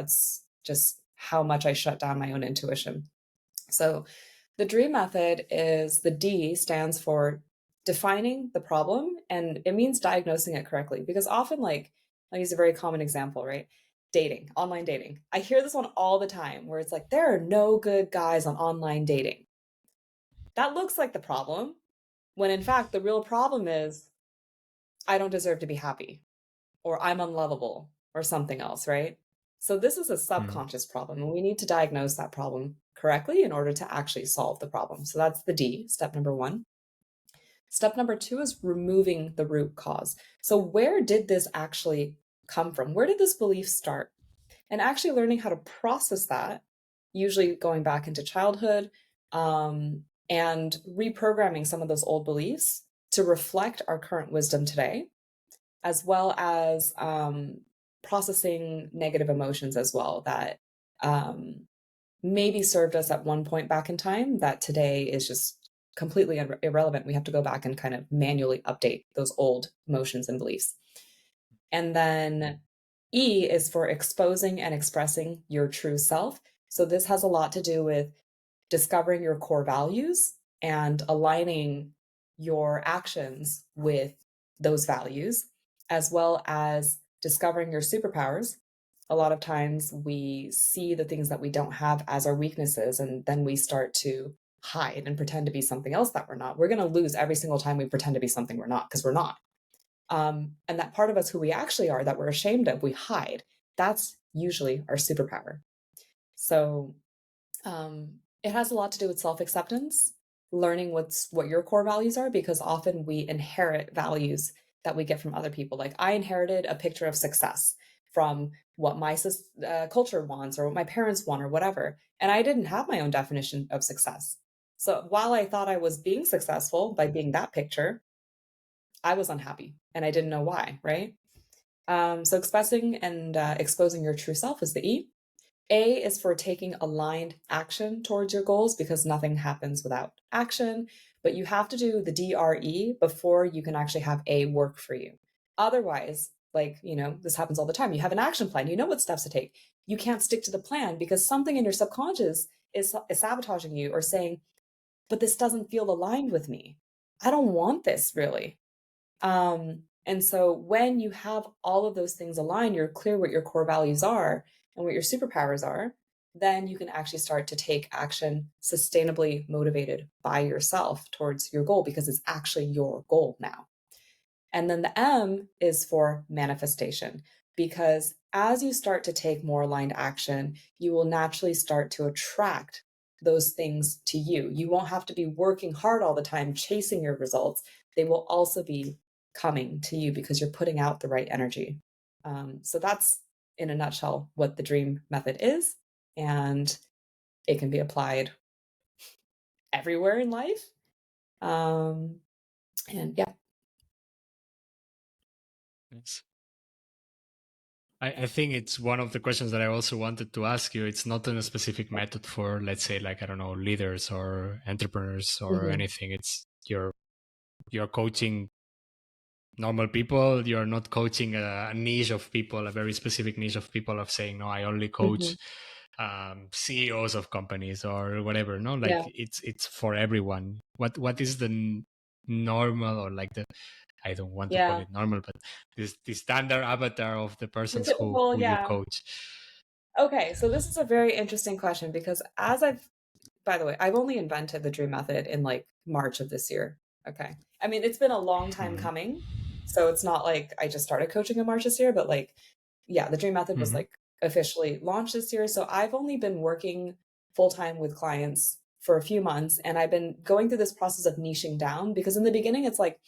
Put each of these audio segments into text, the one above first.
That's just how much I shut down my own intuition. So the D.R.E.A.M method is, the D stands for defining the problem, and it means diagnosing it correctly. Because often, like, I'll use a very common example, right? Dating, online dating. I hear this one all the time where it's like, there are no good guys on online dating. That looks like the problem, when in fact, the real problem is I don't deserve to be happy, or I'm unlovable, or something else, right? So this is a Mm. subconscious problem, and we need to diagnose that problem correctly in order to actually solve the problem. So that's the D, step number one. Step number two is removing the root cause. So where did this actually come from? Where did this belief start? And actually learning how to process that, usually going back into childhood, and reprogramming some of those old beliefs to reflect our current wisdom today, as well as processing negative emotions as well that um, maybe served us at one point back in time that today is just completely irrelevant. We have to go back and kind of manually update those old emotions and beliefs. And then E is for exposing and expressing your true self. So this has a lot to do with discovering your core values and aligning your actions with those values, as well as discovering your superpowers. A lot of times we see the things that we don't have as our weaknesses, and then we start to hide and pretend to be something else that we're not. We're going to lose every single time we pretend to be something we're not, because we're not. And that part of us who we actually are that we're ashamed of, we hide. That's usually our superpower. So it has a lot to do with self-acceptance, learning what your core values are, because often we inherit values that we get from other people. Like I inherited a picture of success from what my culture wants, or what my parents want, or whatever. And I didn't have my own definition of success. So while I thought I was being successful by being that picture, I was unhappy and I didn't know why, right? So expressing and exposing your true self is the E. A is for taking aligned action towards your goals, because nothing happens without action, but you have to do the D.R.E. before you can actually have A work for you. Otherwise, like, this happens all the time. You have an action plan, you know what steps to take. You can't stick to the plan because something in your subconscious is sabotaging you, or saying, but this doesn't feel aligned with me. I don't want this really. And so when you have all of those things aligned, you're clear what your core values are and what your superpowers are, then you can actually start to take action sustainably motivated by yourself towards your goal, because it's actually your goal now. And then the M is for manifestation, because as you start to take more aligned action, you will naturally start to attract those things to you. You won't have to be working hard all the time chasing your results. They will also be coming to you because you're putting out the right energy. So that's, in a nutshell, what the D.R.E.A.M method is. And it can be applied everywhere in life. And yeah. Yes. I think it's one of the questions that I also wanted to ask you. It's not a specific method for, let's say, like, I don't know, leaders or entrepreneurs or Mm-hmm. anything. It's you're coaching normal people. You're not coaching a niche of people, a very specific niche of people, of saying, no, I only Mm-hmm. coach CEOs of companies or whatever. No, like Yeah. it's for everyone. What is the normal, or like the, I don't want to call Yeah. it normal, but this the standard avatar of the The persons typical, who you yeah. coach? Okay, so this is a very interesting question, because by the way, I've only invented the D.R.E.A.M method in like March of this year. Okay. I mean, it's been a long time Mm-hmm. coming. So it's not like I just started coaching in March this year, but like, yeah, the D.R.E.A.M method was Mm-hmm. like officially launched this year. So I've only been working full time with clients for a few months, and I've been going through this process of niching down, because in the beginning, it's like,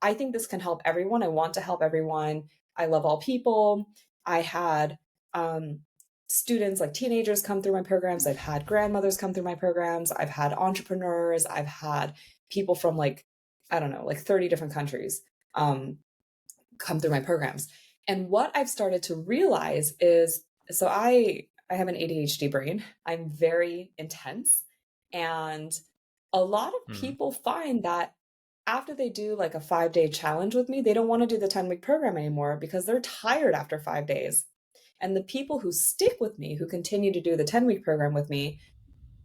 I think this can help everyone. I want to help everyone. I love all people. I had um, students, like teenagers, come through my programs. I've had grandmothers come through my programs. I've had entrepreneurs. I've had people from like, I don't know, like 30 different countries come through my programs. And what I've started to realize is, so I have an ADHD brain. I'm very intense. And a lot of Mm-hmm. people find that after they do like a 5-day challenge with me, they don't want to do the 10-week program anymore because they're tired after 5 days. And the people who stick with me, who continue to do the 10-week program with me,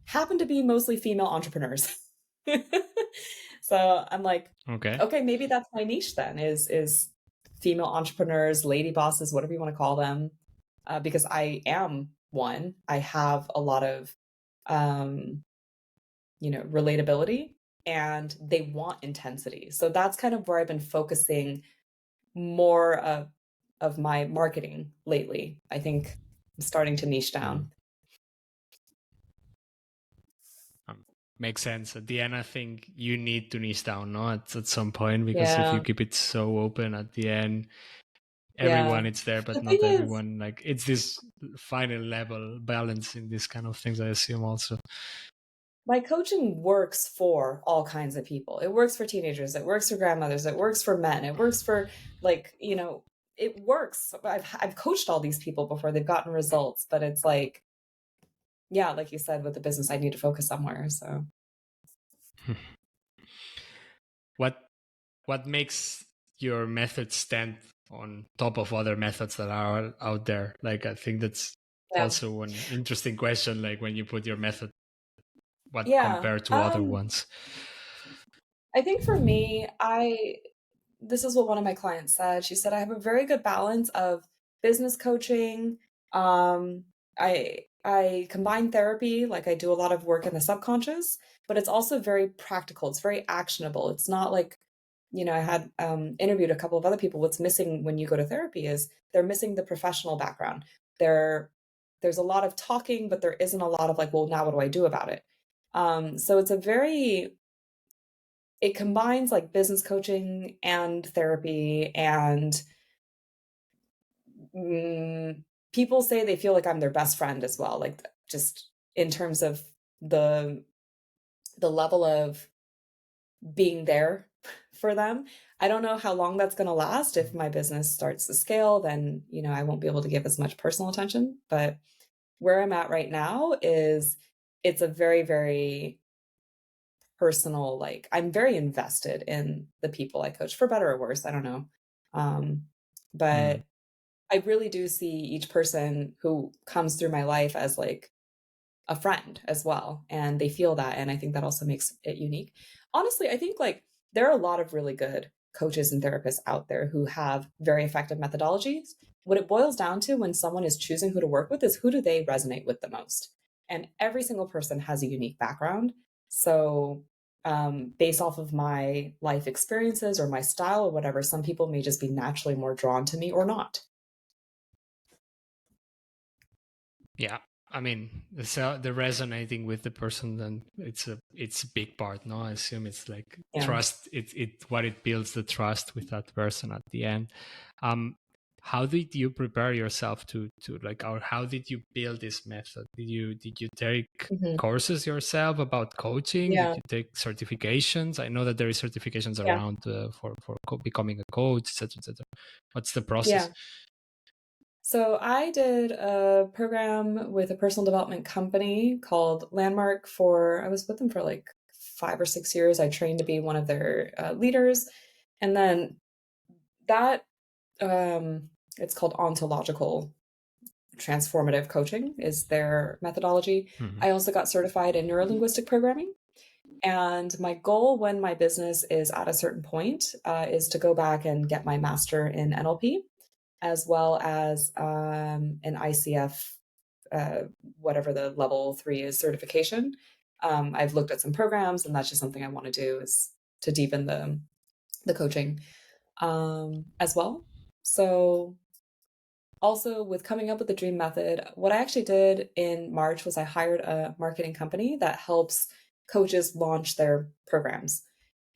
happen to be mostly female entrepreneurs. So I'm like, Okay. okay, maybe that's my niche then, is female entrepreneurs, lady bosses, whatever you want to call them, because I am one. I have a lot of, um, relatability, and they want intensity. So that's kind of where I've been focusing more of my marketing lately. I think I'm starting to niche Mm. down. Makes sense. At the end, I think you need to niche down, no, at some point, because if you Yeah. keep it so open at the end, Yeah. everyone is there, The but thing not is, everyone. Like it's this final level balance in this kind of things, I assume also. my coaching works for all kinds of people. It works for teenagers, it works for grandmothers, it works for men, it works for like, it works. I've coached all these people before, they've gotten results, but it's like, yeah, like you said, with the business, I need to focus somewhere. So what what makes your method stand on top of other methods that are out there? Like I think that's yeah. also one interesting question. Like when you put your method, what Yeah. compared to other ones? I think for me, this is what one of my clients said. She said, I have a very good balance of business coaching. I combine therapy, like I do a lot of work in the subconscious, but it's also very practical. It's very actionable. It's not like, I had interviewed a couple of other people. What's missing when you go to therapy is they're missing the professional background. There's a lot of talking, but there isn't a lot of like, well, now what do I do about it? So it combines like business coaching and therapy, and people say they feel like I'm their best friend as well, like just in terms of the the level of being there for them. I don't know how long that's going to last. If my business starts to scale, then I won't be able to give as much personal attention, but where I'm at right now is it's a very, very personal, like I'm very invested in the people I coach, for better or worse, I don't know. Um, Mm. but I really do see each person who comes through my life as like a friend as well, and they feel that, and I think that also makes it unique. Honestly, I think like there are a lot of really good coaches and therapists out there who have very effective methodologies. What it boils down to when someone is choosing who to work with is who do they resonate with the most, and every single person has a unique background. So based off of my life experiences or my style or whatever, some people may just be naturally more drawn to me or not. Yeah, I mean, the resonating with the person, then it's a big part. No, I assume it's like Yeah. trust. It what it builds the trust with that person at the end. Um, how did you prepare yourself to like, or how did you build this method? Did you take Mhm. courses yourself about coaching? Did Yeah. you take certifications? I know that there is certifications Yeah. around for becoming a coach, etc., etc. What's the process? Yeah. So I did a program with a personal development company called Landmark I was with them for like 5 or 6 years. I trained to be one of their leaders. And then that, it's called ontological transformative coaching is their methodology. Mhm. I also got certified in neurolinguistic programming. And my goal when my business is at a certain point is to go back and get my master in NLP, as well as an ICF, uh, whatever the level 3 is, certification. I've looked at some programs, and that's just something I want to do, is to deepen the coaching as well. So also with coming up with the dream method, what I actually did in March was I hired a marketing company that helps coaches launch their programs.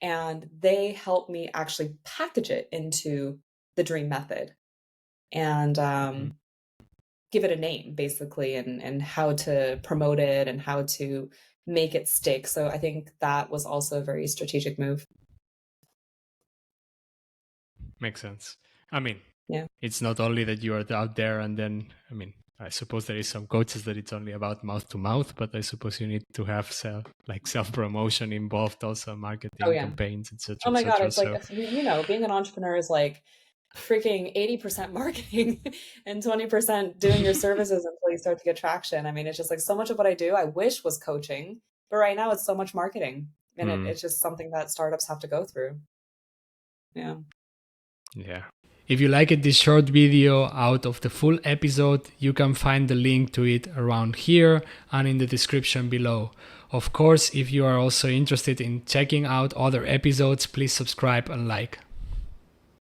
And they help me actually package it into the dream method, and Mhm. give it a name basically, and how to promote it and how to make it stick. So I think that was also a very strategic move. Makes sense. I mean, Yeah. it's not only that you are out there and then, I mean, I suppose there is some coaches that it's only about mouth to mouth, but I suppose you need to have self promotion involved, also Oh marketing yeah. campaigns, etc., Oh my God. etc. It's like, So being an entrepreneur is like, freaking 80% marketing and 20% doing your services until you start to get traction. I mean, it's just like so much of what I do, I wish was coaching, but right now it's so much marketing. And it's just something that startups have to go through. Yeah. Yeah. If you liked this short video out of the full episode, you can find the link to it around here and in the description below. Of course, if you are also interested in checking out other episodes, please subscribe and like.